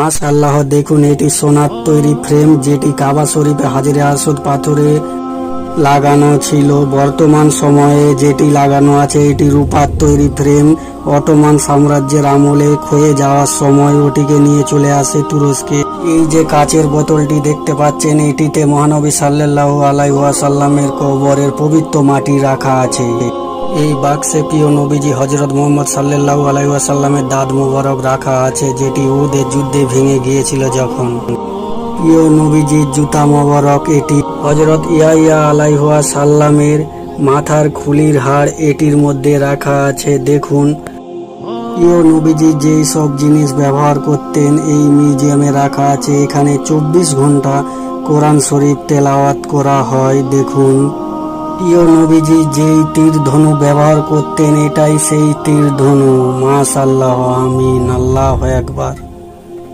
মাশাআল্লাহ, দেখুন এটি সোনার তৈরি ফ্রেম যেটি কাবা শরীফে হাজরে আসওয়াদ পাথরে লাগানো ছিল। বর্তমান সময়ে যেটি লাগানো আছে এটি রূপার তৈরি ফ্রেম। অটোমান সাম্রাজ্যের আমলে ক্ষয়ে যাওয়ার সময় ওটিকে নিয়ে চলে আসে তুরস্কে। এই যে কাচের বোতলটি দেখতে পাচ্ছেন এটিতে মহানবী সাল্লাল্লাহু আলাইহি ওয়াসাল্লামের কবরের পবিত্র মাটি রাখা আছে। এই বাক্সে প্রিয় নবীজি হযরত মুহাম্মদ সাল্লাল্লাহু আলাইহি ওয়াসাল্লামের দাঁত মোবারক রাখা আছে, যেটি উহুদের যুদ্ধে ভেঙে গিয়েছিল যখন। প্রিয় নবীজির জুতা মোবারক এটি। হযরত ইয়াহইয়া আলাইহিস সালামের মাথার খুলির হাড় এটির মধ্যে রাখা আছে। দেখুন প্রিয় নবীজি যেই সব জিনিস ব্যবহার করতেন এই মিউজিয়ামে রাখা আছে। এখানে 24 ঘন্টা কোরআন শরীফ তেলাওয়াত করা হয়। দেখুন প্রিয় নবীজি যেই তীর ধনু ব্যবহার করতেন এটাই সেই তীর ধনু। মাশাআল্লাহ, আমিন, আল্লাহু আকবার।